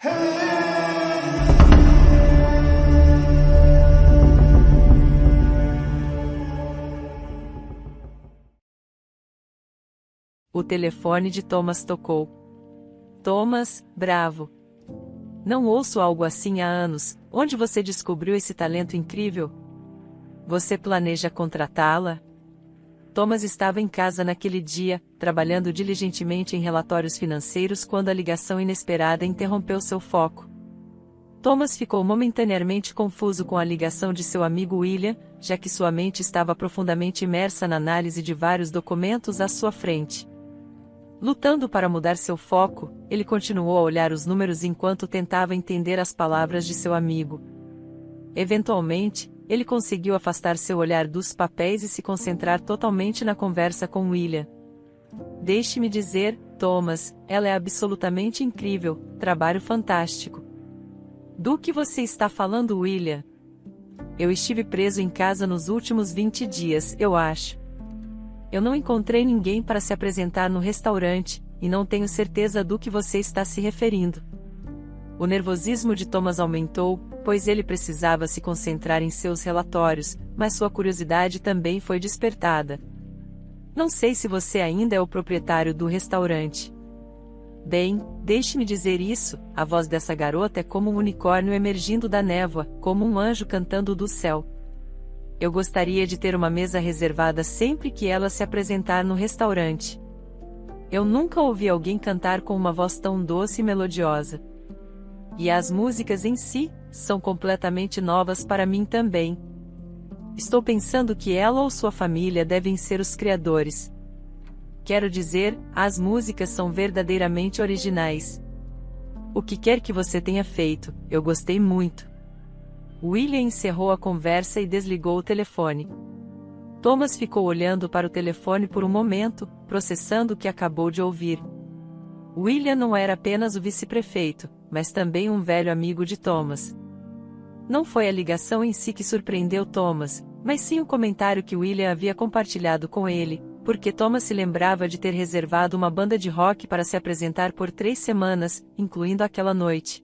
O telefone de Thomas tocou. Thomas, bravo. Não ouço algo assim há anos. Onde você descobriu esse talento incrível? Você planeja contratá-la? Thomas estava em casa naquele dia, trabalhando diligentemente em relatórios financeiros quando a ligação inesperada interrompeu seu foco. Thomas ficou momentaneamente confuso com a ligação de seu amigo William, já que sua mente estava profundamente imersa na análise de vários documentos à sua frente. Lutando para mudar seu foco, ele continuou a olhar os números enquanto tentava entender as palavras de seu amigo. Eventualmente, ele conseguiu afastar seu olhar dos papéis e se concentrar totalmente na conversa com William. Deixe-me dizer, Thomas, ela é absolutamente incrível, trabalho fantástico. Do que você está falando, William? Eu estive preso em casa nos últimos 20 dias, eu acho. Eu não encontrei ninguém para se apresentar no restaurante, e não tenho certeza do que você está se referindo. O nervosismo de Thomas aumentou, pois ele precisava se concentrar em seus relatórios, mas sua curiosidade também foi despertada. Não sei se você ainda é o proprietário do restaurante. Bem, deixe-me dizer isso, a voz dessa garota é como um unicórnio emergindo da névoa, como um anjo cantando do céu. Eu gostaria de ter uma mesa reservada sempre que ela se apresentar no restaurante. Eu nunca ouvi alguém cantar com uma voz tão doce e melodiosa. E as músicas em si, são completamente novas para mim também. Estou pensando que ela ou sua família devem ser os criadores. Quero dizer, as músicas são verdadeiramente originais. O que quer que você tenha feito, eu gostei muito. William encerrou a conversa e desligou o telefone. Thomas ficou olhando para o telefone por um momento, processando o que acabou de ouvir. William não era apenas o vice-prefeito, mas também um velho amigo de Thomas. Não foi a ligação em si que surpreendeu Thomas, mas sim o comentário que William havia compartilhado com ele, porque Thomas se lembrava de ter reservado uma banda de rock para se apresentar por 3 semanas, incluindo aquela noite.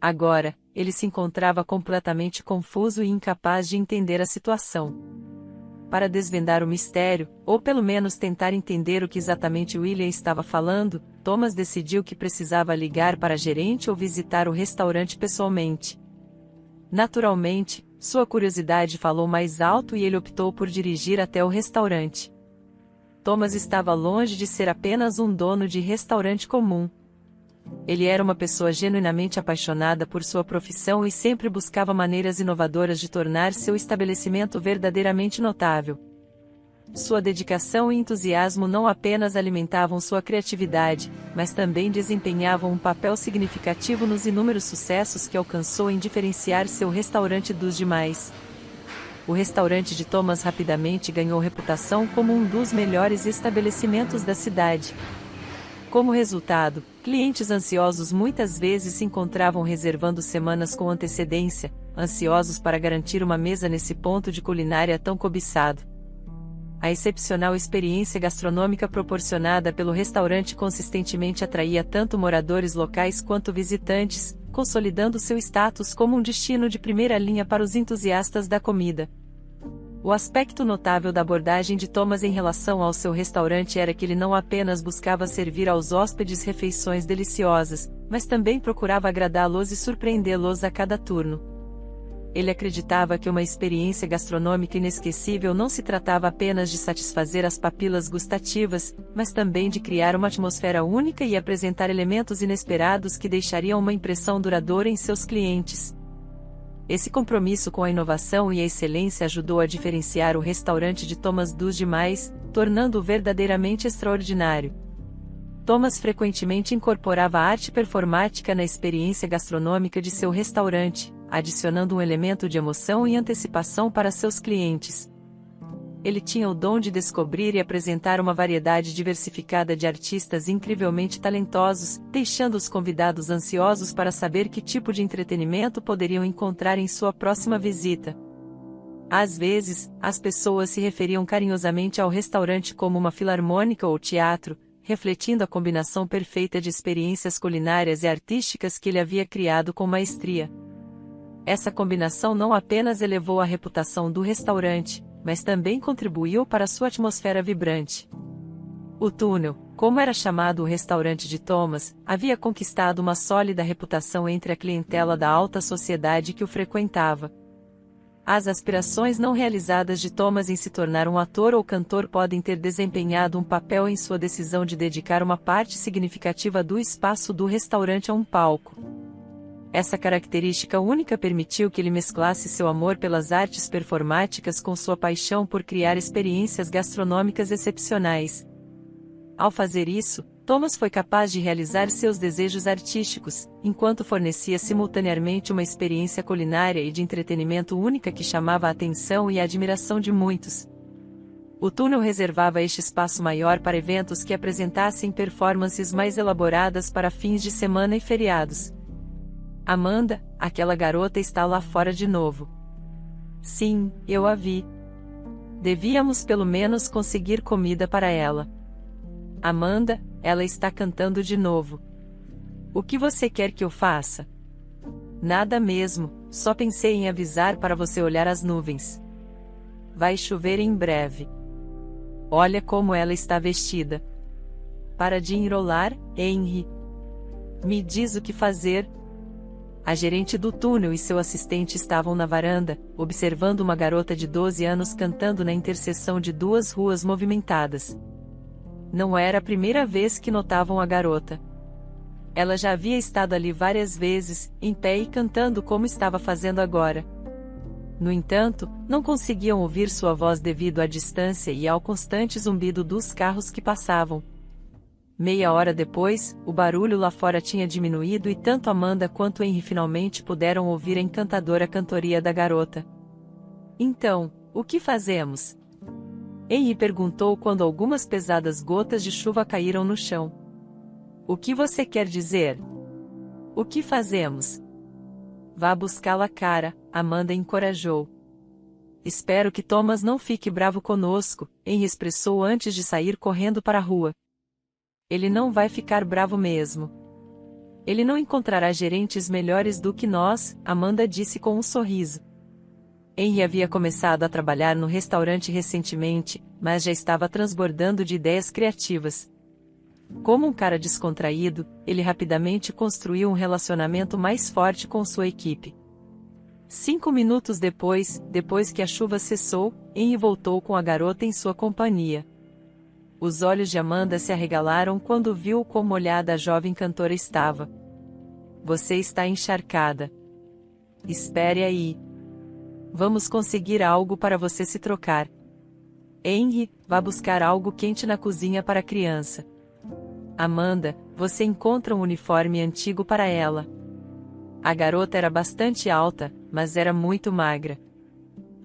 Agora, ele se encontrava completamente confuso e incapaz de entender a situação. Para desvendar o mistério, ou pelo menos tentar entender o que exatamente William estava falando, Thomas decidiu que precisava ligar para a gerente ou visitar o restaurante pessoalmente. Naturalmente, sua curiosidade falou mais alto e ele optou por dirigir até o restaurante. Thomas estava longe de ser apenas um dono de restaurante comum. Ele era uma pessoa genuinamente apaixonada por sua profissão e sempre buscava maneiras inovadoras de tornar seu estabelecimento verdadeiramente notável. Sua dedicação e entusiasmo não apenas alimentavam sua criatividade, mas também desempenhavam um papel significativo nos inúmeros sucessos que alcançou em diferenciar seu restaurante dos demais. O restaurante de Thomas rapidamente ganhou reputação como um dos melhores estabelecimentos da cidade. Como resultado, clientes ansiosos muitas vezes se encontravam reservando semanas com antecedência, ansiosos para garantir uma mesa nesse ponto de culinária tão cobiçado. A excepcional experiência gastronômica proporcionada pelo restaurante consistentemente atraía tanto moradores locais quanto visitantes, consolidando seu status como um destino de primeira linha para os entusiastas da comida. O aspecto notável da abordagem de Thomas em relação ao seu restaurante era que ele não apenas buscava servir aos hóspedes refeições deliciosas, mas também procurava agradá-los e surpreendê-los a cada turno. Ele acreditava que uma experiência gastronômica inesquecível não se tratava apenas de satisfazer as papilas gustativas, mas também de criar uma atmosfera única e apresentar elementos inesperados que deixariam uma impressão duradoura em seus clientes. Esse compromisso com a inovação e a excelência ajudou a diferenciar o restaurante de Thomas dos demais, tornando-o verdadeiramente extraordinário. Thomas frequentemente incorporava a arte performática na experiência gastronômica de seu restaurante, adicionando um elemento de emoção e antecipação para seus clientes. Ele tinha o dom de descobrir e apresentar uma variedade diversificada de artistas incrivelmente talentosos, deixando os convidados ansiosos para saber que tipo de entretenimento poderiam encontrar em sua próxima visita. Às vezes, as pessoas se referiam carinhosamente ao restaurante como uma filarmônica ou teatro, refletindo a combinação perfeita de experiências culinárias e artísticas que ele havia criado com maestria. Essa combinação não apenas elevou a reputação do restaurante, mas também contribuiu para sua atmosfera vibrante. O Túnel, como era chamado o restaurante de Thomas, havia conquistado uma sólida reputação entre a clientela da alta sociedade que o frequentava. As aspirações não realizadas de Thomas em se tornar um ator ou cantor podem ter desempenhado um papel em sua decisão de dedicar uma parte significativa do espaço do restaurante a um palco. Essa característica única permitiu que ele mesclasse seu amor pelas artes performáticas com sua paixão por criar experiências gastronômicas excepcionais. Ao fazer isso, Thomas foi capaz de realizar seus desejos artísticos, enquanto fornecia simultaneamente uma experiência culinária e de entretenimento única que chamava a atenção e a admiração de muitos. O Túnel reservava este espaço maior para eventos que apresentassem performances mais elaboradas para fins de semana e feriados. Amanda, aquela garota está lá fora de novo. Sim, eu a vi. Devíamos pelo menos conseguir comida para ela. Amanda, ela está cantando de novo. O que você quer que eu faça? Nada mesmo, só pensei em avisar para você olhar as nuvens. Vai chover em breve. Olha como ela está vestida. Para de enrolar, Henry. Me diz o que fazer. A gerente do túnel e seu assistente estavam na varanda, observando uma garota de 12 anos cantando na interseção de duas ruas movimentadas. Não era a primeira vez que notavam a garota. Ela já havia estado ali várias vezes, em pé e cantando como estava fazendo agora. No entanto, não conseguiam ouvir sua voz devido à distância e ao constante zumbido dos carros que passavam. Meia hora depois, o barulho lá fora tinha diminuído e tanto Amanda quanto Henry finalmente puderam ouvir a encantadora cantoria da garota. Então, o que fazemos? Henry perguntou quando algumas pesadas gotas de chuva caíram no chão. O que você quer dizer? O que fazemos? Vá buscá-la, cara, Amanda encorajou. Espero que Thomas não fique bravo conosco, Henry expressou antes de sair correndo para a rua. Ele não vai ficar bravo mesmo. Ele não encontrará gerentes melhores do que nós, Amanda disse com um sorriso. Henry havia começado a trabalhar no restaurante recentemente, mas já estava transbordando de ideias criativas. Como um cara descontraído, ele rapidamente construiu um relacionamento mais forte com sua equipe. 5 minutos depois que a chuva cessou, Henry voltou com a garota em sua companhia. Os olhos de Amanda se arregalaram quando viu como molhada a jovem cantora estava. Você está encharcada. Espere aí. Vamos conseguir algo para você se trocar. Henry, vá buscar algo quente na cozinha para a criança. Amanda, você encontra um uniforme antigo para ela. A garota era bastante alta, mas era muito magra.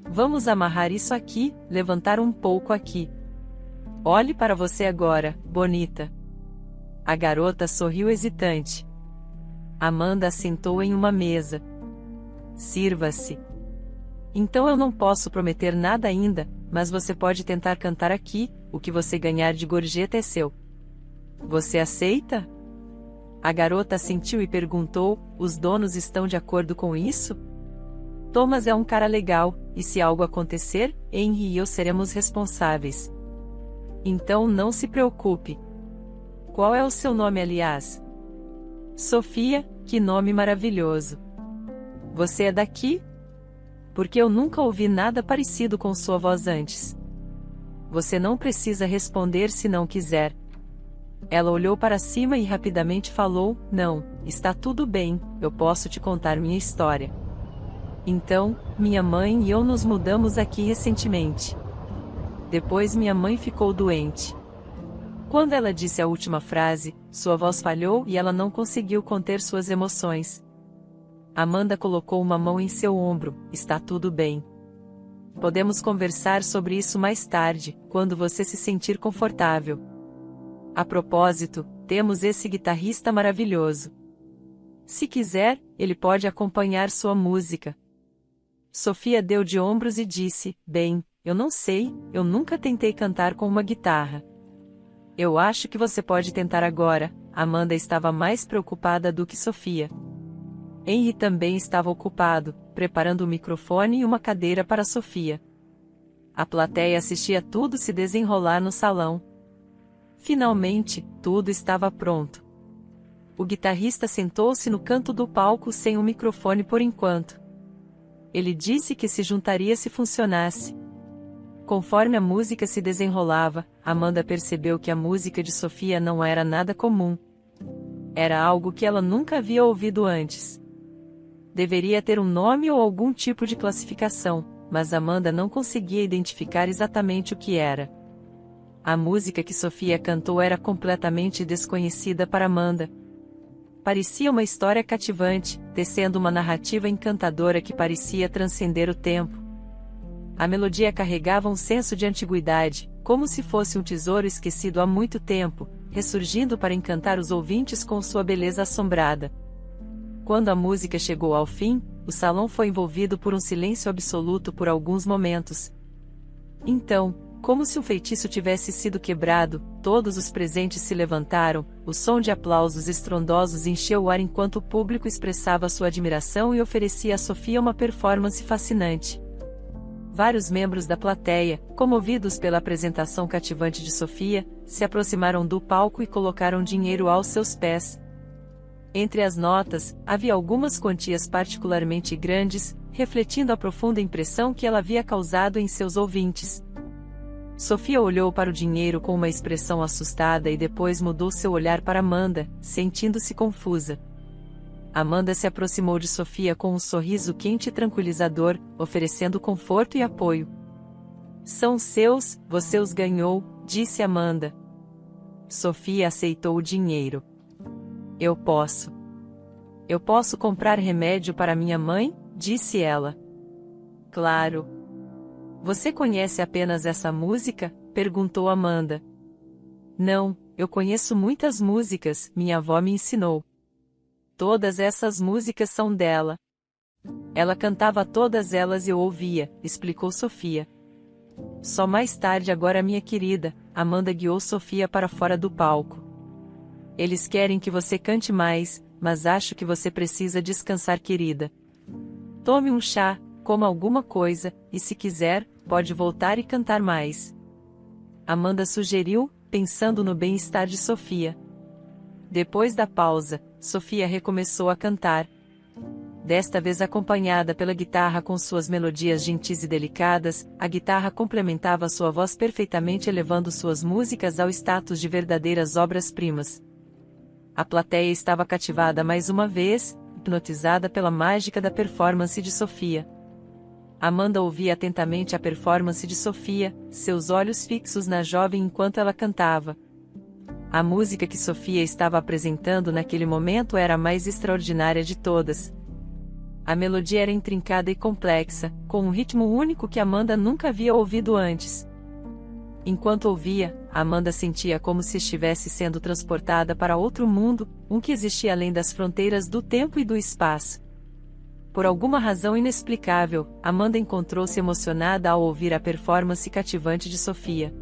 Vamos amarrar isso aqui, levantar um pouco aqui. Olhe para você agora, bonita. A garota sorriu hesitante. Amanda assentou em uma mesa. Sirva-se. Então eu não posso prometer nada ainda, mas você pode tentar cantar aqui, o que você ganhar de gorjeta é seu. Você aceita? A garota assentiu e perguntou, os donos estão de acordo com isso? Thomas é um cara legal, e se algo acontecer, Henry e eu seremos responsáveis. Então não se preocupe. Qual é o seu nome, aliás? Sofia, que nome maravilhoso. Você é daqui? Porque eu nunca ouvi nada parecido com sua voz antes. Você não precisa responder se não quiser. Ela olhou para cima e rapidamente falou, não, está tudo bem, eu posso te contar minha história. Então, minha mãe e eu nos mudamos aqui recentemente. Depois minha mãe ficou doente. Quando ela disse a última frase, sua voz falhou e ela não conseguiu conter suas emoções. Amanda colocou uma mão em seu ombro, está tudo bem. Podemos conversar sobre isso mais tarde, quando você se sentir confortável. A propósito, temos esse guitarrista maravilhoso. Se quiser, ele pode acompanhar sua música. Sofia deu de ombros e disse, bem, eu não sei, eu nunca tentei cantar com uma guitarra. Eu acho que você pode tentar agora. Amanda estava mais preocupada do que Sofia. Henry também estava ocupado, preparando o microfone e uma cadeira para Sofia. A plateia assistia tudo se desenrolar no salão. Finalmente, tudo estava pronto. O guitarrista sentou-se no canto do palco sem o microfone por enquanto. Ele disse que se juntaria se funcionasse. Conforme a música se desenrolava, Amanda percebeu que a música de Sofia não era nada comum. Era algo que ela nunca havia ouvido antes. Deveria ter um nome ou algum tipo de classificação, mas Amanda não conseguia identificar exatamente o que era. A música que Sofia cantou era completamente desconhecida para Amanda. Parecia uma história cativante, tecendo uma narrativa encantadora que parecia transcender o tempo. A melodia carregava um senso de antiguidade, como se fosse um tesouro esquecido há muito tempo, ressurgindo para encantar os ouvintes com sua beleza assombrada. Quando a música chegou ao fim, o salão foi envolvido por um silêncio absoluto por alguns momentos. Então, como se um feitiço tivesse sido quebrado, todos os presentes se levantaram, o som de aplausos estrondosos encheu o ar enquanto o público expressava sua admiração e oferecia a Sofia uma performance fascinante. Vários membros da plateia, comovidos pela apresentação cativante de Sofia, se aproximaram do palco e colocaram dinheiro aos seus pés. Entre as notas, havia algumas quantias particularmente grandes, refletindo a profunda impressão que ela havia causado em seus ouvintes. Sofia olhou para o dinheiro com uma expressão assustada e depois mudou seu olhar para Amanda, sentindo-se confusa. Amanda se aproximou de Sofia com um sorriso quente e tranquilizador, oferecendo conforto e apoio. "São seus, você os ganhou", disse Amanda. Sofia aceitou o dinheiro. Eu posso comprar remédio para minha mãe?", disse ela. "Claro." "Você conhece apenas essa música?", perguntou Amanda. "Não, eu conheço muitas músicas, minha avó me ensinou. Todas essas músicas são dela. Ela cantava todas elas e eu ouvia", explicou Sofia. Só mais tarde agora, minha querida, Amanda guiou Sofia para fora do palco. "Eles querem que você cante mais, mas acho que você precisa descansar, querida. Tome um chá, coma alguma coisa, e se quiser, pode voltar e cantar mais", Amanda sugeriu, pensando no bem-estar de Sofia. Depois da pausa, Sofia recomeçou a cantar. Desta vez acompanhada pela guitarra com suas melodias gentis e delicadas, a guitarra complementava sua voz perfeitamente, elevando suas músicas ao status de verdadeiras obras-primas. A plateia estava cativada mais uma vez, hipnotizada pela mágica da performance de Sofia. Amanda ouvia atentamente a performance de Sofia, seus olhos fixos na jovem enquanto ela cantava. A música que Sofia estava apresentando naquele momento era a mais extraordinária de todas. A melodia era intrincada e complexa, com um ritmo único que Amanda nunca havia ouvido antes. Enquanto ouvia, Amanda sentia como se estivesse sendo transportada para outro mundo, um que existia além das fronteiras do tempo e do espaço. Por alguma razão inexplicável, Amanda encontrou-se emocionada ao ouvir a performance cativante de Sofia.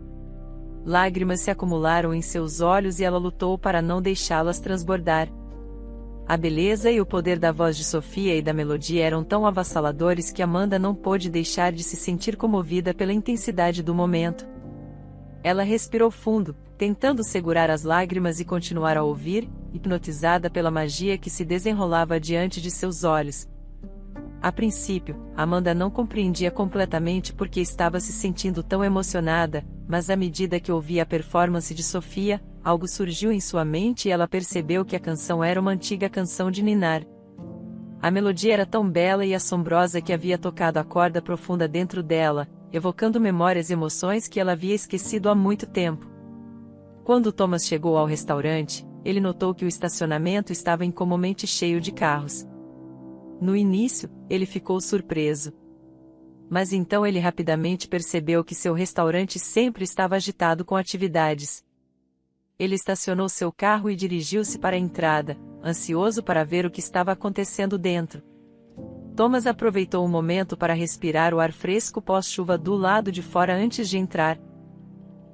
Lágrimas se acumularam em seus olhos e ela lutou para não deixá-las transbordar. A beleza e o poder da voz de Sofia e da melodia eram tão avassaladores que Amanda não pôde deixar de se sentir comovida pela intensidade do momento. Ela respirou fundo, tentando segurar as lágrimas e continuar a ouvir, hipnotizada pela magia que se desenrolava diante de seus olhos. A princípio, Amanda não compreendia completamente por que estava se sentindo tão emocionada, mas à medida que ouvia a performance de Sofia, algo surgiu em sua mente e ela percebeu que a canção era uma antiga canção de ninar. A melodia era tão bela e assombrosa que havia tocado a corda profunda dentro dela, evocando memórias e emoções que ela havia esquecido há muito tempo. Quando Thomas chegou ao restaurante, ele notou que o estacionamento estava incomumente cheio de carros. No início, ele ficou surpreso. Mas então ele rapidamente percebeu que seu restaurante sempre estava agitado com atividades. Ele estacionou seu carro e dirigiu-se para a entrada, ansioso para ver o que estava acontecendo dentro. Thomas aproveitou o momento para respirar o ar fresco pós-chuva do lado de fora antes de entrar.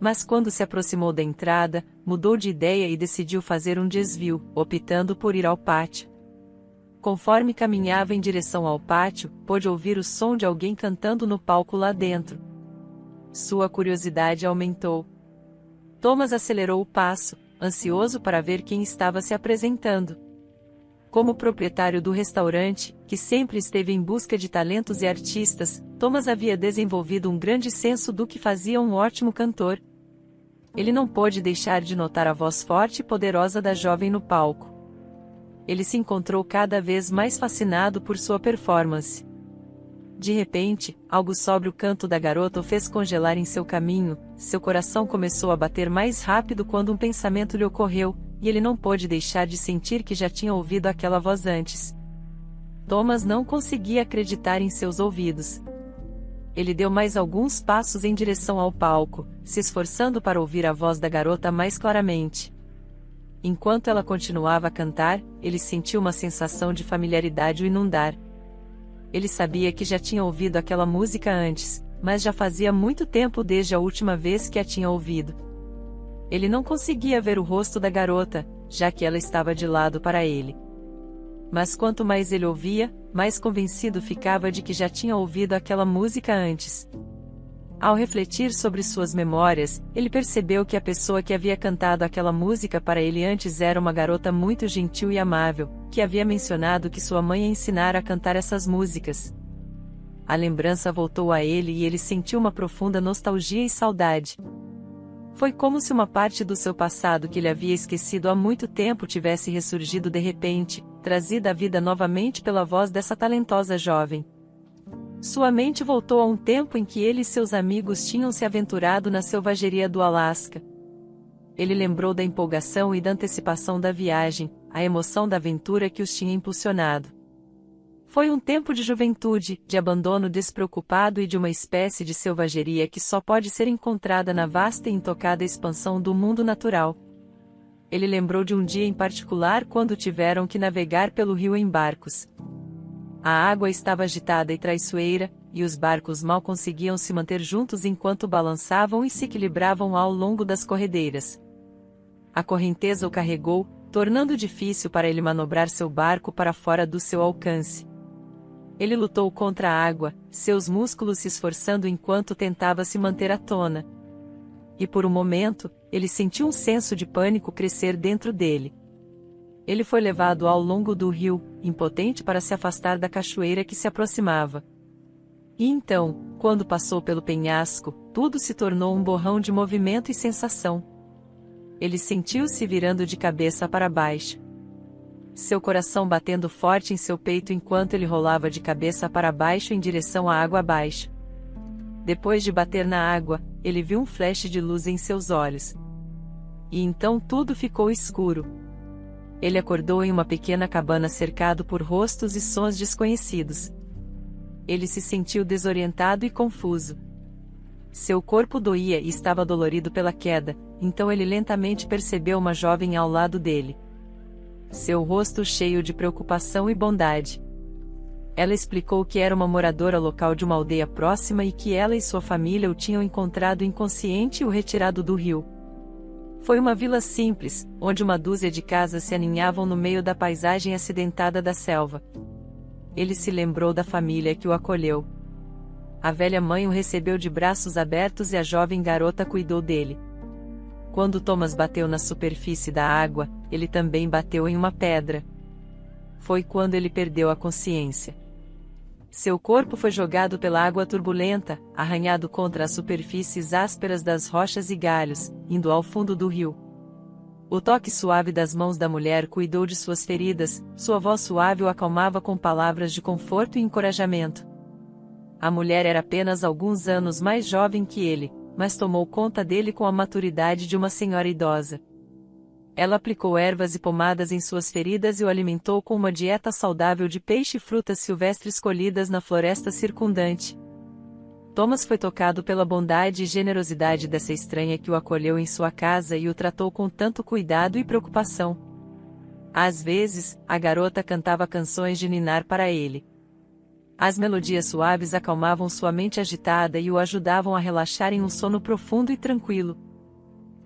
Mas quando se aproximou da entrada, mudou de ideia e decidiu fazer um desvio, optando por ir ao pátio. Conforme caminhava em direção ao pátio, pôde ouvir o som de alguém cantando no palco lá dentro. Sua curiosidade aumentou. Thomas acelerou o passo, ansioso para ver quem estava se apresentando. Como proprietário do restaurante, que sempre esteve em busca de talentos e artistas, Thomas havia desenvolvido um grande senso do que fazia um ótimo cantor. Ele não pôde deixar de notar a voz forte e poderosa da jovem no palco. Ele se encontrou cada vez mais fascinado por sua performance. De repente, algo sobre o canto da garota o fez congelar em seu caminho, seu coração começou a bater mais rápido quando um pensamento lhe ocorreu, e ele não pôde deixar de sentir que já tinha ouvido aquela voz antes. Thomas não conseguia acreditar em seus ouvidos. Ele deu mais alguns passos em direção ao palco, se esforçando para ouvir a voz da garota mais claramente. Enquanto ela continuava a cantar, ele sentiu uma sensação de familiaridade o inundar. Ele sabia que já tinha ouvido aquela música antes, mas já fazia muito tempo desde a última vez que a tinha ouvido. Ele não conseguia ver o rosto da garota, já que ela estava de lado para ele. Mas quanto mais ele ouvia, mais convencido ficava de que já tinha ouvido aquela música antes. Ao refletir sobre suas memórias, ele percebeu que a pessoa que havia cantado aquela música para ele antes era uma garota muito gentil e amável, que havia mencionado que sua mãe a ensinara a cantar essas músicas. A lembrança voltou a ele e ele sentiu uma profunda nostalgia e saudade. Foi como se uma parte do seu passado que ele havia esquecido há muito tempo tivesse ressurgido de repente, trazida à vida novamente pela voz dessa talentosa jovem. Sua mente voltou a um tempo em que ele e seus amigos tinham se aventurado na selvageria do Alasca. Ele lembrou da empolgação e da antecipação da viagem, a emoção da aventura que os tinha impulsionado. Foi um tempo de juventude, de abandono despreocupado e de uma espécie de selvageria que só pode ser encontrada na vasta e intocada expansão do mundo natural. Ele lembrou de um dia em particular quando tiveram que navegar pelo rio em barcos. A água estava agitada e traiçoeira, e os barcos mal conseguiam se manter juntos enquanto balançavam e se equilibravam ao longo das corredeiras. A correnteza o carregou, tornando difícil para ele manobrar seu barco para fora do seu alcance. Ele lutou contra a água, seus músculos se esforçando enquanto tentava se manter à tona. E por um momento, ele sentiu um senso de pânico crescer dentro dele. Ele foi levado ao longo do rio, impotente para se afastar da cachoeira que se aproximava. E então, quando passou pelo penhasco, tudo se tornou um borrão de movimento e sensação. Ele sentiu-se virando de cabeça para baixo. Seu coração batendo forte em seu peito enquanto ele rolava de cabeça para baixo em direção à água abaixo. Depois de bater na água, ele viu um flash de luz em seus olhos. E então tudo ficou escuro. Ele acordou em uma pequena cabana cercado por rostos e sons desconhecidos. Ele se sentiu desorientado e confuso. Seu corpo doía e estava dolorido pela queda, então ele lentamente percebeu uma jovem ao lado dele. Seu rosto cheio de preocupação e bondade. Ela explicou que era uma moradora local de uma aldeia próxima e que ela e sua família o tinham encontrado inconsciente e o retirado do rio. Foi uma vila simples, onde uma dúzia de casas se aninhavam no meio da paisagem acidentada da selva. Ele se lembrou da família que o acolheu. A velha mãe o recebeu de braços abertos e a jovem garota cuidou dele. Quando Thomas bateu na superfície da água, ele também bateu em uma pedra. Foi quando ele perdeu a consciência. Seu corpo foi jogado pela água turbulenta, arranhado contra as superfícies ásperas das rochas e galhos, indo ao fundo do rio. O toque suave das mãos da mulher cuidou de suas feridas, sua voz suave o acalmava com palavras de conforto e encorajamento. A mulher era apenas alguns anos mais jovem que ele, mas tomou conta dele com a maturidade de uma senhora idosa. Ela aplicou ervas e pomadas em suas feridas e o alimentou com uma dieta saudável de peixe e frutas silvestres colhidas na floresta circundante. Thomas foi tocado pela bondade e generosidade dessa estranha que o acolheu em sua casa e o tratou com tanto cuidado e preocupação. Às vezes, a garota cantava canções de ninar para ele. As melodias suaves acalmavam sua mente agitada e o ajudavam a relaxar em um sono profundo e tranquilo.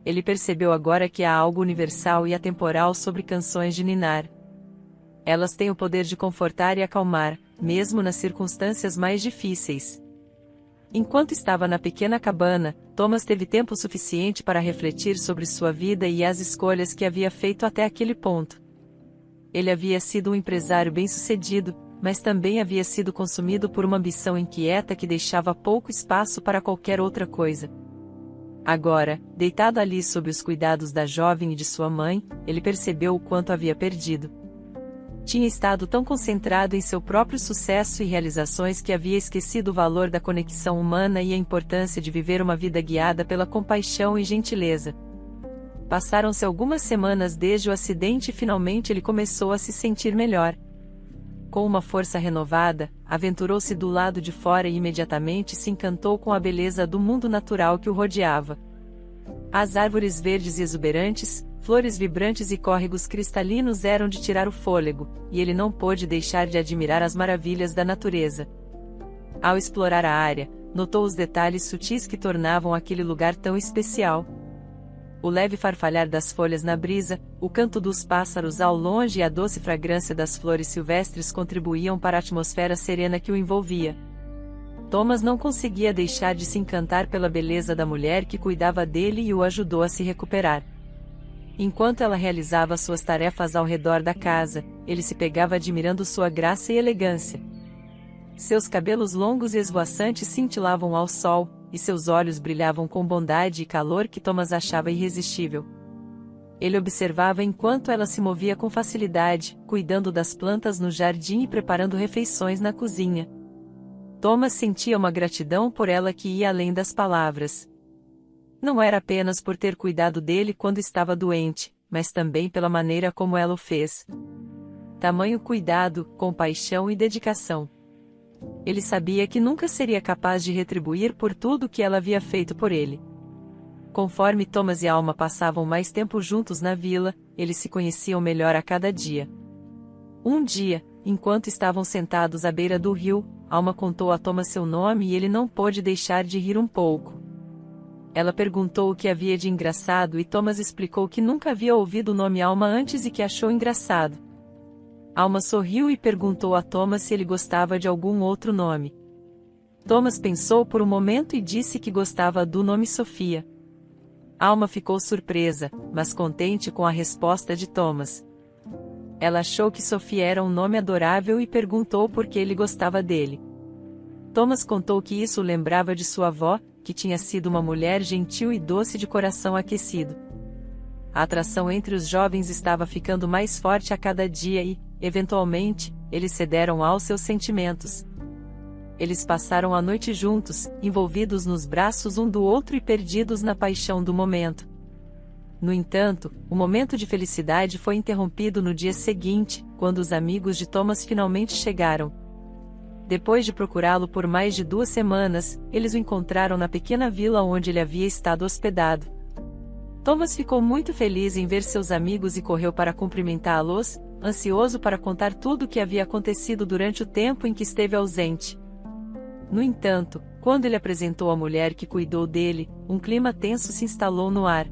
Ele percebeu agora que há algo universal e atemporal sobre canções de ninar. Elas têm o poder de confortar e acalmar, mesmo nas circunstâncias mais difíceis. Enquanto estava na pequena cabana, Thomas teve tempo suficiente para refletir sobre sua vida e as escolhas que havia feito até aquele ponto. Ele havia sido um empresário bem-sucedido, mas também havia sido consumido por uma ambição inquieta que deixava pouco espaço para qualquer outra coisa. Agora, deitado ali sob os cuidados da jovem e de sua mãe, ele percebeu o quanto havia perdido. Tinha estado tão concentrado em seu próprio sucesso e realizações que havia esquecido o valor da conexão humana e a importância de viver uma vida guiada pela compaixão e gentileza. Passaram-se algumas semanas desde o acidente e finalmente ele começou a se sentir melhor. Com uma força renovada, aventurou-se do lado de fora e imediatamente se encantou com a beleza do mundo natural que o rodeava. As árvores verdes e exuberantes, flores vibrantes e córregos cristalinos eram de tirar o fôlego, e ele não pôde deixar de admirar as maravilhas da natureza. Ao explorar a área, notou os detalhes sutis que tornavam aquele lugar tão especial. O leve farfalhar das folhas na brisa, o canto dos pássaros ao longe e a doce fragrância das flores silvestres contribuíam para a atmosfera serena que o envolvia. Thomas não conseguia deixar de se encantar pela beleza da mulher que cuidava dele e o ajudou a se recuperar. Enquanto ela realizava suas tarefas ao redor da casa, ele se pegava admirando sua graça e elegância. Seus cabelos longos e esvoaçantes cintilavam ao sol, e seus olhos brilhavam com bondade e calor que Thomas achava irresistível. Ele observava enquanto ela se movia com facilidade, cuidando das plantas no jardim e preparando refeições na cozinha. Thomas sentia uma gratidão por ela que ia além das palavras. Não era apenas por ter cuidado dele quando estava doente, mas também pela maneira como ela o fez. Tamanho cuidado, compaixão e dedicação. Ele sabia que nunca seria capaz de retribuir por tudo o que ela havia feito por ele. Conforme Thomas e Alma passavam mais tempo juntos na vila, eles se conheciam melhor a cada dia. Um dia, enquanto estavam sentados à beira do rio, Alma contou a Thomas seu nome e ele não pôde deixar de rir um pouco. Ela perguntou o que havia de engraçado e Thomas explicou que nunca havia ouvido o nome Alma antes e que achou engraçado. Alma sorriu e perguntou a Thomas se ele gostava de algum outro nome. Thomas pensou por um momento e disse que gostava do nome Sofia. Alma ficou surpresa, mas contente com a resposta de Thomas. Ela achou que Sofia era um nome adorável e perguntou por que ele gostava dele. Thomas contou que isso o lembrava de sua avó, que tinha sido uma mulher gentil e doce de coração aquecido. A atração entre os jovens estava ficando mais forte a cada dia e, eventualmente, eles cederam aos seus sentimentos. Eles passaram a noite juntos, envolvidos nos braços um do outro e perdidos na paixão do momento. No entanto, o momento de felicidade foi interrompido no dia seguinte, quando os amigos de Thomas finalmente chegaram. Depois de procurá-lo por mais de 2 semanas, eles o encontraram na pequena vila onde ele havia estado hospedado. Thomas ficou muito feliz em ver seus amigos e correu para cumprimentá-los, ansioso para contar tudo o que havia acontecido durante o tempo em que esteve ausente. No entanto, quando ele apresentou a mulher que cuidou dele, um clima tenso se instalou no ar.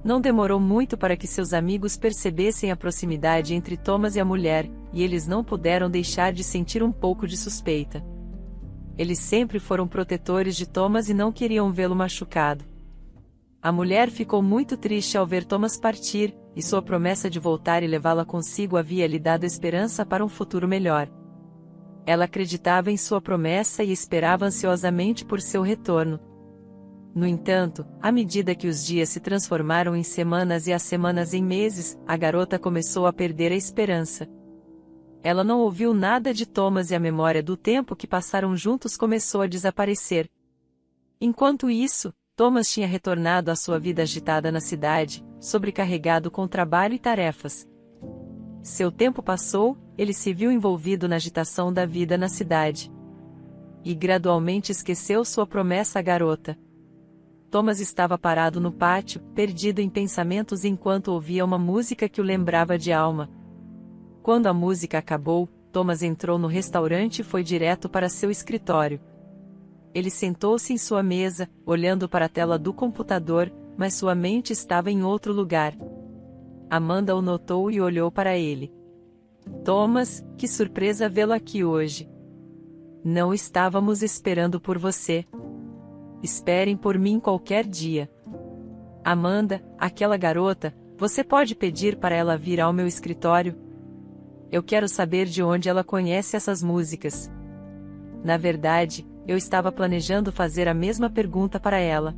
Não demorou muito para que seus amigos percebessem a proximidade entre Thomas e a mulher, e eles não puderam deixar de sentir um pouco de suspeita. Eles sempre foram protetores de Thomas e não queriam vê-lo machucado. A mulher ficou muito triste ao ver Thomas partir, e sua promessa de voltar e levá-la consigo havia lhe dado esperança para um futuro melhor. Ela acreditava em sua promessa e esperava ansiosamente por seu retorno. No entanto, à medida que os dias se transformaram em semanas e as semanas em meses, a garota começou a perder a esperança. Ela não ouviu nada de Thomas e a memória do tempo que passaram juntos começou a desaparecer. Enquanto isso, Thomas tinha retornado à sua vida agitada na cidade, sobrecarregado com trabalho e tarefas. Seu tempo passou, ele se viu envolvido na agitação da vida na cidade. E gradualmente esqueceu sua promessa à garota. Thomas estava parado no pátio, perdido em pensamentos enquanto ouvia uma música que o lembrava de Alma. Quando a música acabou, Thomas entrou no restaurante e foi direto para seu escritório. Ele sentou-se em sua mesa, olhando para a tela do computador, mas sua mente estava em outro lugar. Amanda o notou e olhou para ele. Thomas, que surpresa vê-lo aqui hoje. Não estávamos esperando por você. Esperem por mim qualquer dia. Amanda, aquela garota, você pode pedir para ela vir ao meu escritório? Eu quero saber de onde ela conhece essas músicas. Na verdade, eu estava planejando fazer a mesma pergunta para ela.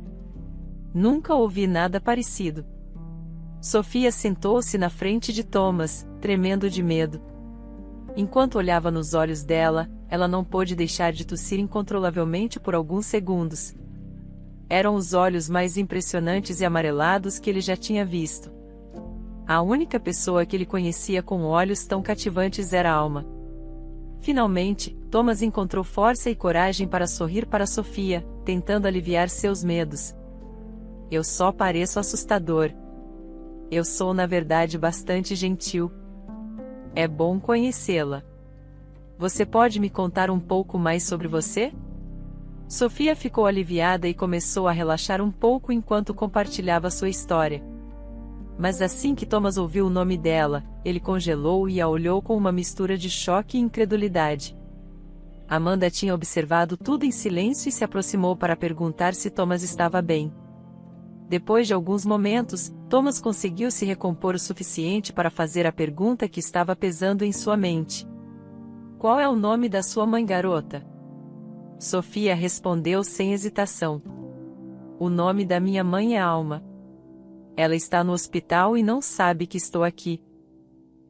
Nunca ouvi nada parecido. Sofia sentou-se na frente de Thomas, tremendo de medo. Enquanto olhava nos olhos dela, ela não pôde deixar de tossir incontrolavelmente por alguns segundos. Eram os olhos mais impressionantes e amarelados que ele já tinha visto. A única pessoa que ele conhecia com olhos tão cativantes era Alma. Finalmente, Thomas encontrou força e coragem para sorrir para Sofia, tentando aliviar seus medos. Eu só pareço assustador. Eu sou na verdade bastante gentil. É bom conhecê-la. Você pode me contar um pouco mais sobre você? Sofia ficou aliviada e começou a relaxar um pouco enquanto compartilhava sua história. Mas assim que Thomas ouviu o nome dela, ele congelou e a olhou com uma mistura de choque e incredulidade. Amanda tinha observado tudo em silêncio e se aproximou para perguntar se Thomas estava bem. Depois de alguns momentos, Thomas conseguiu se recompor o suficiente para fazer a pergunta que estava pesando em sua mente. Qual é o nome da sua mãe, garota? Sofia respondeu sem hesitação. O nome da minha mãe é Alma. Ela está no hospital e não sabe que estou aqui.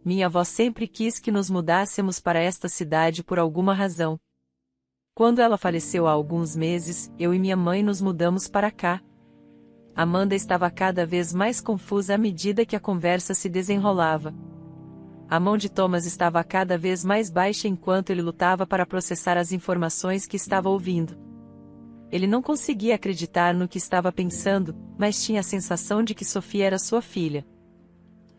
Minha avó sempre quis que nos mudássemos para esta cidade por alguma razão. Quando ela faleceu há alguns meses, eu e minha mãe nos mudamos para cá. Amanda estava cada vez mais confusa à medida que a conversa se desenrolava. A mão de Thomas estava cada vez mais baixa enquanto ele lutava para processar as informações que estava ouvindo. Ele não conseguia acreditar no que estava pensando, mas tinha a sensação de que Sofia era sua filha.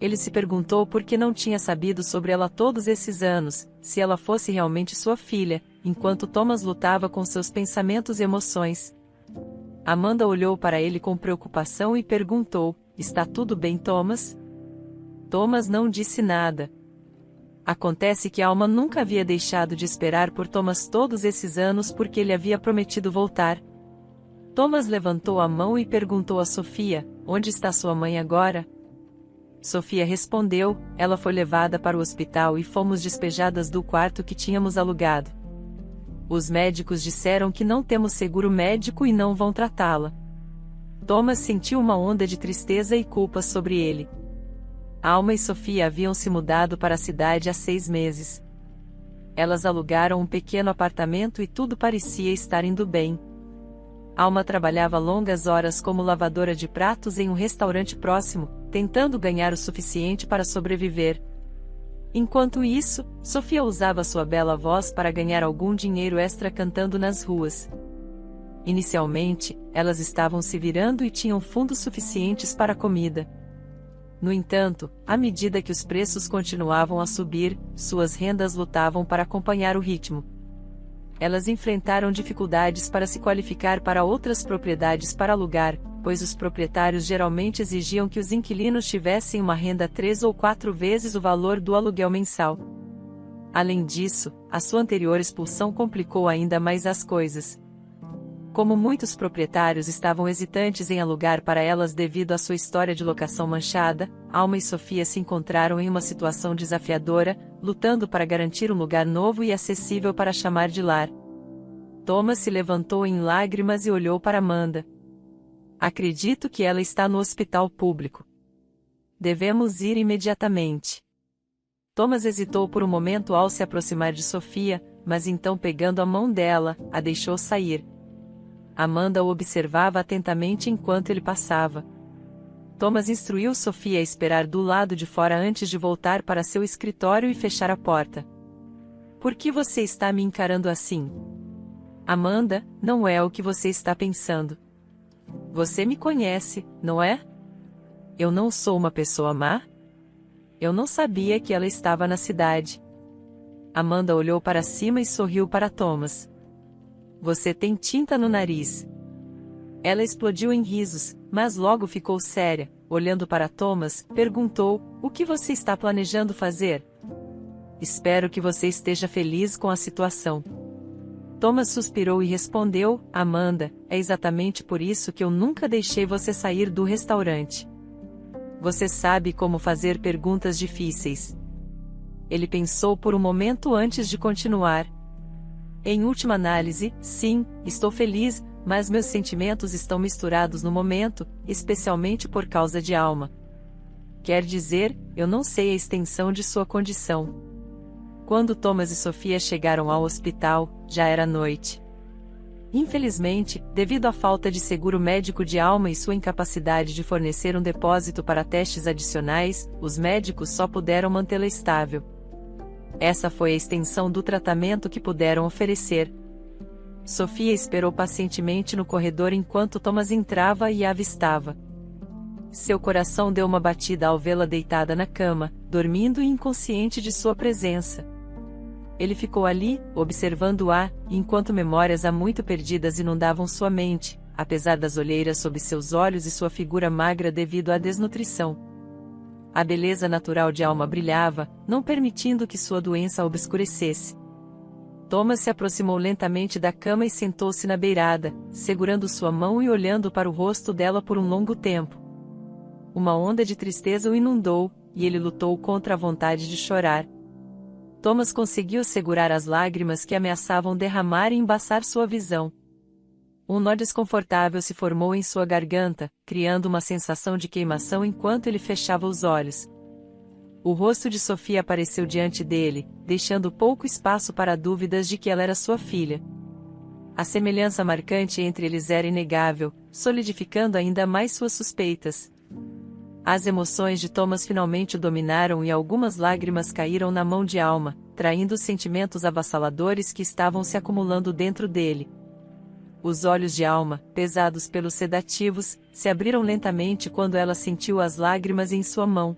Ele se perguntou por que não tinha sabido sobre ela todos esses anos, se ela fosse realmente sua filha, enquanto Thomas lutava com seus pensamentos e emoções. Amanda olhou para ele com preocupação e perguntou: Está tudo bem, Thomas? Thomas não disse nada. Acontece que Alma nunca havia deixado de esperar por Thomas todos esses anos porque ele havia prometido voltar. Thomas levantou a mão e perguntou a Sofia: Onde está sua mãe agora? Sofia respondeu: Ela foi levada para o hospital e fomos despejadas do quarto que tínhamos alugado. Os médicos disseram que não temos seguro médico e não vão tratá-la. Thomas sentiu uma onda de tristeza e culpa sobre ele. Alma e Sofia haviam se mudado para a cidade há 6 meses. Elas alugaram um pequeno apartamento e tudo parecia estar indo bem. Alma trabalhava longas horas como lavadora de pratos em um restaurante próximo, tentando ganhar o suficiente para sobreviver. Enquanto isso, Sofia usava sua bela voz para ganhar algum dinheiro extra cantando nas ruas. Inicialmente, elas estavam se virando e tinham fundos suficientes para a comida. No entanto, à medida que os preços continuavam a subir, suas rendas lutavam para acompanhar o ritmo. Elas enfrentaram dificuldades para se qualificar para outras propriedades para alugar, pois os proprietários geralmente exigiam que os inquilinos tivessem uma renda 3 ou 4 vezes o valor do aluguel mensal. Além disso, a sua anterior expulsão complicou ainda mais as coisas. Como muitos proprietários estavam hesitantes em alugar para elas devido à sua história de locação manchada, Alma e Sofia se encontraram em uma situação desafiadora, lutando para garantir um lugar novo e acessível para chamar de lar. Thomas se levantou em lágrimas e olhou para Amanda. Acredito que ela está no hospital público. Devemos ir imediatamente. Thomas hesitou por um momento ao se aproximar de Sofia, mas então pegando a mão dela, a deixou sair. Amanda o observava atentamente enquanto ele passava. Thomas instruiu Sofia a esperar do lado de fora antes de voltar para seu escritório e fechar a porta. Por que você está me encarando assim? Amanda, não é o que você está pensando. Você me conhece, não é? Eu não sou uma pessoa má? Eu não sabia que ela estava na cidade. Amanda olhou para cima e sorriu para Thomas. Você tem tinta no nariz. Ela explodiu em risos, mas logo ficou séria, olhando para Thomas, perguntou: "O que você está planejando fazer?" "Espero que você esteja feliz com a situação." Thomas suspirou e respondeu: "Amanda, é exatamente por isso que eu nunca deixei você sair do restaurante. Você sabe como fazer perguntas difíceis." Ele pensou por um momento antes de continuar. "Em última análise, sim, estou feliz, mas meus sentimentos estão misturados no momento, especialmente por causa de Alma. Quer dizer, eu não sei a extensão de sua condição." Quando Thomas e Sofia chegaram ao hospital, já era noite. Infelizmente, devido à falta de seguro médico de Alma e sua incapacidade de fornecer um depósito para testes adicionais, os médicos só puderam mantê-la estável. Essa foi a extensão do tratamento que puderam oferecer. Sofia esperou pacientemente no corredor enquanto Thomas entrava e a avistava. Seu coração deu uma batida ao vê-la deitada na cama, dormindo e inconsciente de sua presença. Ele ficou ali, observando-a, enquanto memórias há muito perdidas inundavam sua mente, apesar das olheiras sob seus olhos e sua figura magra devido à desnutrição. A beleza natural de Alma brilhava, não permitindo que sua doença a obscurecesse. Thomas se aproximou lentamente da cama e sentou-se na beirada, segurando sua mão e olhando para o rosto dela por um longo tempo. Uma onda de tristeza o inundou, e ele lutou contra a vontade de chorar. Thomas conseguiu segurar as lágrimas que ameaçavam derramar e embaçar sua visão. Um nó desconfortável se formou em sua garganta, criando uma sensação de queimação enquanto ele fechava os olhos. O rosto de Sofia apareceu diante dele, deixando pouco espaço para dúvidas de que ela era sua filha. A semelhança marcante entre eles era inegável, solidificando ainda mais suas suspeitas. As emoções de Thomas finalmente o dominaram e algumas lágrimas caíram na mão de Alma, traindo os sentimentos avassaladores que estavam se acumulando dentro dele. Os olhos de Alma, pesados pelos sedativos, se abriram lentamente quando ela sentiu as lágrimas em sua mão.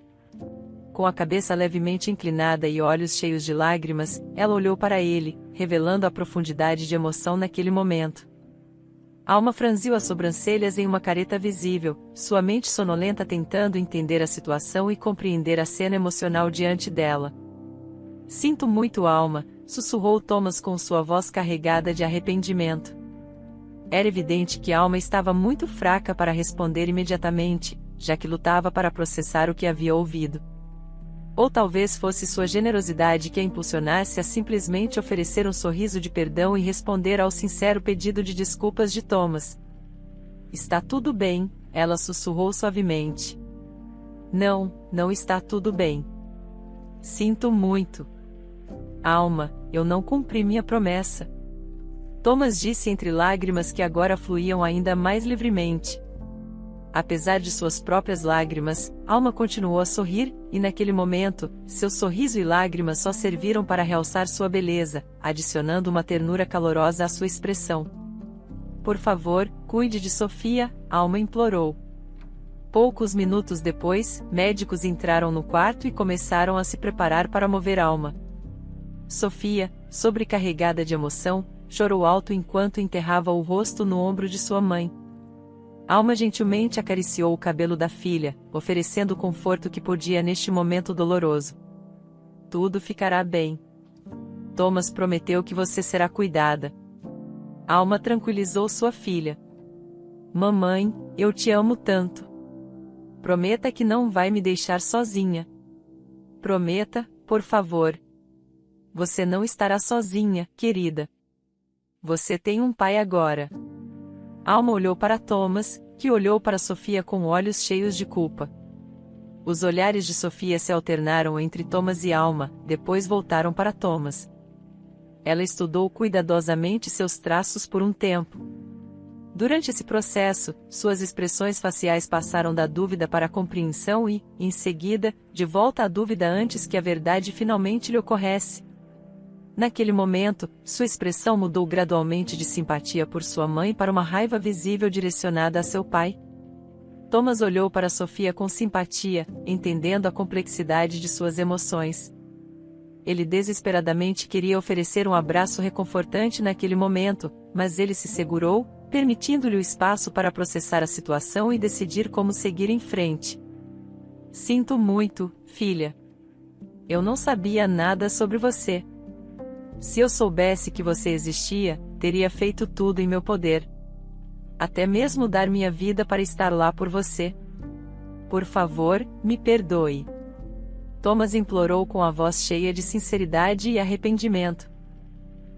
Com a cabeça levemente inclinada e olhos cheios de lágrimas, ela olhou para ele, revelando a profundidade de emoção naquele momento. Alma franziu as sobrancelhas em uma careta visível, sua mente sonolenta tentando entender a situação e compreender a cena emocional diante dela. "Sinto muito, Alma", sussurrou Thomas com sua voz carregada de arrependimento. Era evidente que Alma estava muito fraca para responder imediatamente, já que lutava para processar o que havia ouvido. Ou talvez fosse sua generosidade que a impulsionasse a simplesmente oferecer um sorriso de perdão e responder ao sincero pedido de desculpas de Thomas. "Está tudo bem", ela sussurrou suavemente. "Não, não está tudo bem. Sinto muito. Alma, eu não cumpri minha promessa." Thomas disse entre lágrimas que agora fluíam ainda mais livremente. Apesar de suas próprias lágrimas, Alma continuou a sorrir, e naquele momento, seu sorriso e lágrimas só serviram para realçar sua beleza, adicionando uma ternura calorosa à sua expressão. "Por favor, cuide de Sofia", Alma implorou. Poucos minutos depois, médicos entraram no quarto e começaram a se preparar para mover Alma. Sofia, sobrecarregada de emoção, chorou alto enquanto enterrava o rosto no ombro de sua mãe. Alma gentilmente acariciou o cabelo da filha, oferecendo o conforto que podia neste momento doloroso. "Tudo ficará bem. Thomas prometeu que você será cuidada." Alma tranquilizou sua filha. "Mamãe, eu te amo tanto. Prometa que não vai me deixar sozinha. Prometa, por favor. Você não estará sozinha, querida. Você tem um pai agora." Alma olhou para Thomas, que olhou para Sofia com olhos cheios de culpa. Os olhares de Sofia se alternaram entre Thomas e Alma, depois voltaram para Thomas. Ela estudou cuidadosamente seus traços por um tempo. Durante esse processo, suas expressões faciais passaram da dúvida para a compreensão e, em seguida, de volta à dúvida antes que a verdade finalmente lhe ocorresse. Naquele momento, sua expressão mudou gradualmente de simpatia por sua mãe para uma raiva visível direcionada a seu pai. Thomas olhou para Sofia com simpatia, entendendo a complexidade de suas emoções. Ele desesperadamente queria oferecer um abraço reconfortante naquele momento, mas ele se segurou, permitindo-lhe o espaço para processar a situação e decidir como seguir em frente. Sinto muito, filha. Eu não sabia nada sobre você. Se eu soubesse que você existia, teria feito tudo em meu poder. Até mesmo dar minha vida para estar lá por você. Por favor, me perdoe. Thomas implorou com a voz cheia de sinceridade e arrependimento.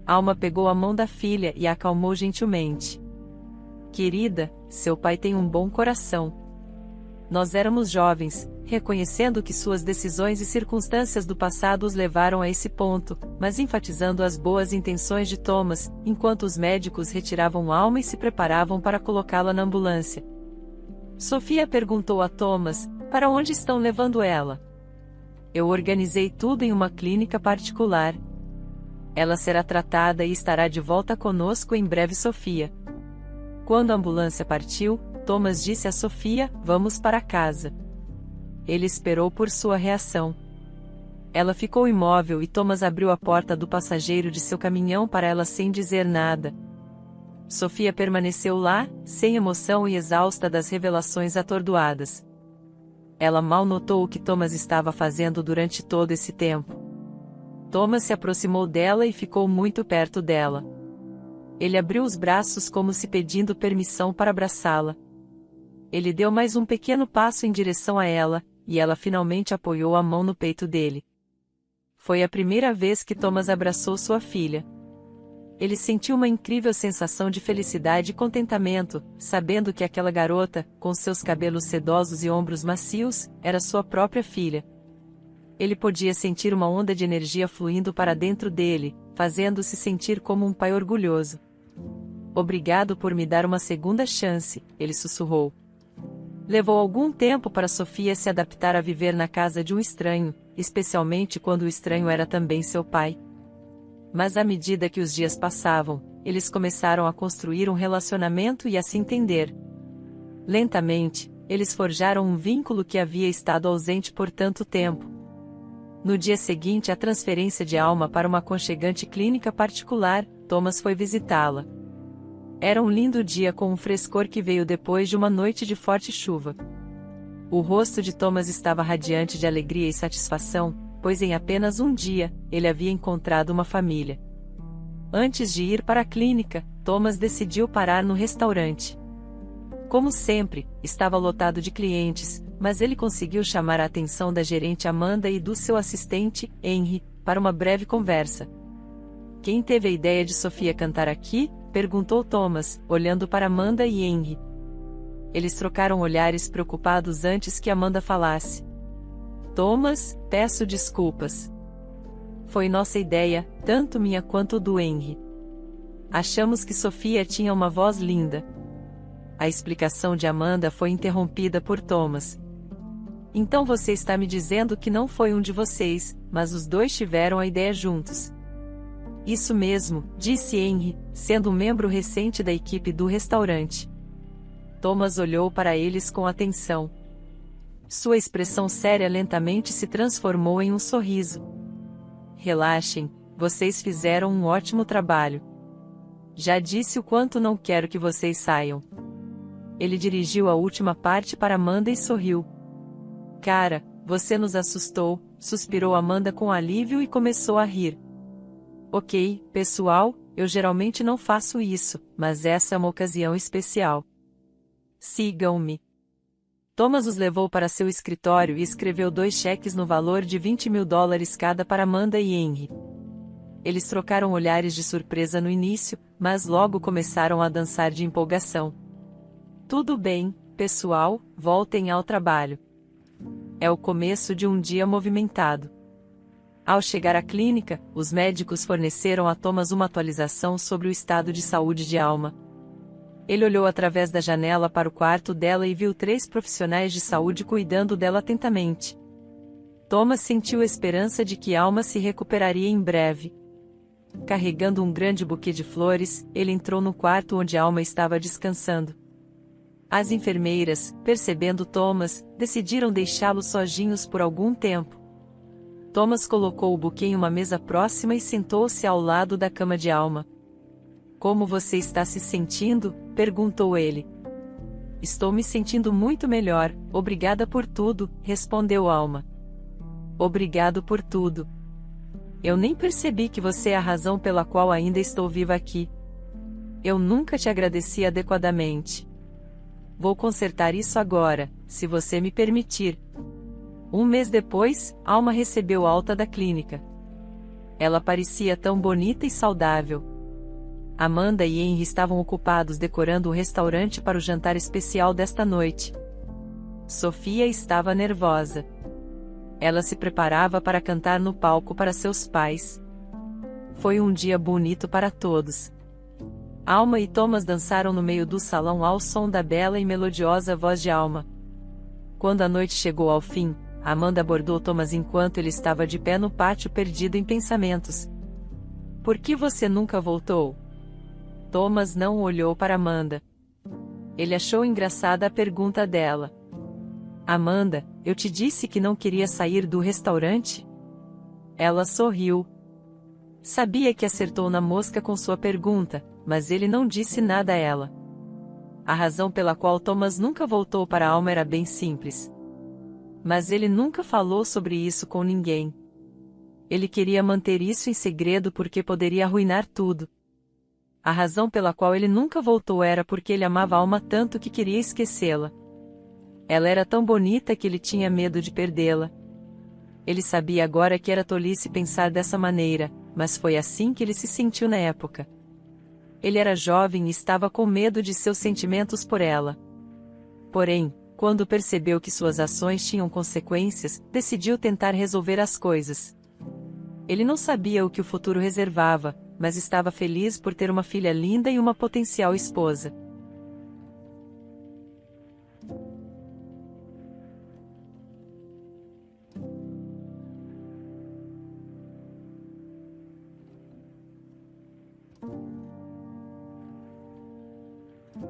Alma pegou a mão da filha e a acalmou gentilmente. Querida, seu pai tem um bom coração. Nós éramos jovens, reconhecendo que suas decisões e circunstâncias do passado os levaram a esse ponto, mas enfatizando as boas intenções de Thomas, enquanto os médicos retiravam Alma e se preparavam para colocá-la na ambulância. Sofia perguntou a Thomas, para onde estão levando ela? Eu organizei tudo em uma clínica particular. Ela será tratada e estará de volta conosco em breve, Sofia. Quando a ambulância partiu, Thomas disse a Sofia, vamos para casa. Ele esperou por sua reação. Ela ficou imóvel e Thomas abriu a porta do passageiro de seu caminhão para ela sem dizer nada. Sofia permaneceu lá, sem emoção e exausta das revelações atordoadas. Ela mal notou o que Thomas estava fazendo durante todo esse tempo. Thomas se aproximou dela e ficou muito perto dela. Ele abriu os braços como se pedindo permissão para abraçá-la. Ele deu mais um pequeno passo em direção a ela, e ela finalmente apoiou a mão no peito dele. Foi a primeira vez que Thomas abraçou sua filha. Ele sentiu uma incrível sensação de felicidade e contentamento, sabendo que aquela garota, com seus cabelos sedosos e ombros macios, era sua própria filha. Ele podia sentir uma onda de energia fluindo para dentro dele, fazendo-se sentir como um pai orgulhoso. Obrigado por me dar uma segunda chance, ele sussurrou. Levou algum tempo para Sofia se adaptar a viver na casa de um estranho, especialmente quando o estranho era também seu pai. Mas à medida que os dias passavam, eles começaram a construir um relacionamento e a se entender. Lentamente, eles forjaram um vínculo que havia estado ausente por tanto tempo. No dia seguinte à transferência de Alma para uma aconchegante clínica particular, Thomas foi visitá-la. Era um lindo dia com um frescor que veio depois de uma noite de forte chuva. O rosto de Thomas estava radiante de alegria e satisfação, pois em apenas um dia, ele havia encontrado uma família. Antes de ir para a clínica, Thomas decidiu parar no restaurante. Como sempre, estava lotado de clientes, mas ele conseguiu chamar a atenção da gerente Amanda e do seu assistente, Henry, para uma breve conversa. Quem teve a ideia de Sofia cantar aqui? Perguntou Thomas, olhando para Amanda e Henry. Eles trocaram olhares preocupados antes que Amanda falasse. Thomas, peço desculpas. Foi nossa ideia, tanto minha quanto do Henry. Achamos que Sofia tinha uma voz linda. A explicação de Amanda foi interrompida por Thomas. Então você está me dizendo que não foi um de vocês, mas os dois tiveram a ideia juntos. Isso mesmo, disse Henry, sendo um membro recente da equipe do restaurante. Thomas olhou para eles com atenção. Sua expressão séria lentamente se transformou em um sorriso. Relaxem, vocês fizeram um ótimo trabalho. Já disse o quanto não quero que vocês saiam. Ele dirigiu a última parte para Amanda e sorriu. Cara, você nos assustou, suspirou Amanda com alívio e começou a rir. Ok, pessoal, eu geralmente não faço isso, mas essa é uma ocasião especial. Sigam-me. Thomas os levou para seu escritório e escreveu 2 cheques no valor de $20.000 cada para Amanda e Henry. Eles trocaram olhares de surpresa no início, mas logo começaram a dançar de empolgação. Tudo bem, pessoal, voltem ao trabalho. É o começo de um dia movimentado. Ao chegar à clínica, os médicos forneceram a Thomas uma atualização sobre o estado de saúde de Alma. Ele olhou através da janela para o quarto dela e viu 3 profissionais de saúde cuidando dela atentamente. Thomas sentiu esperança de que Alma se recuperaria em breve. Carregando um grande buquê de flores, ele entrou no quarto onde Alma estava descansando. As enfermeiras, percebendo Thomas, decidiram deixá-los sozinhos por algum tempo. Thomas colocou o buquê em uma mesa próxima e sentou-se ao lado da cama de Alma. Como você está se sentindo? Perguntou ele. Estou me sentindo muito melhor, obrigada por tudo, respondeu Alma. Obrigado por tudo. Eu nem percebi que você é a razão pela qual ainda estou viva aqui. Eu nunca te agradeci adequadamente. Vou consertar isso agora, se você me permitir. Um mês depois, Alma recebeu alta da clínica. Ela parecia tão bonita e saudável. Amanda e Henry estavam ocupados decorando o restaurante para o jantar especial desta noite. Sofia estava nervosa. Ela se preparava para cantar no palco para seus pais. Foi um dia bonito para todos. Alma e Thomas dançaram no meio do salão ao som da bela e melodiosa voz de Alma. Quando a noite chegou ao fim, Amanda abordou Thomas enquanto ele estava de pé no pátio perdido em pensamentos. Por que você nunca voltou? Thomas não olhou para Amanda. Ele achou engraçada a pergunta dela. Amanda, eu te disse que não queria sair do restaurante? Ela sorriu. Sabia que acertou na mosca com sua pergunta, mas ele não disse nada a ela. A razão pela qual Thomas nunca voltou para Alma era bem simples. Mas ele nunca falou sobre isso com ninguém. Ele queria manter isso em segredo porque poderia arruinar tudo. A razão pela qual ele nunca voltou era porque ele amava Alma tanto que queria esquecê-la. Ela era tão bonita que ele tinha medo de perdê-la. Ele sabia agora que era tolice pensar dessa maneira, mas foi assim que ele se sentiu na época. Ele era jovem e estava com medo de seus sentimentos por ela. Porém, quando percebeu que suas ações tinham consequências, decidiu tentar resolver as coisas. Ele não sabia o que o futuro reservava, mas estava feliz por ter uma filha linda e uma potencial esposa.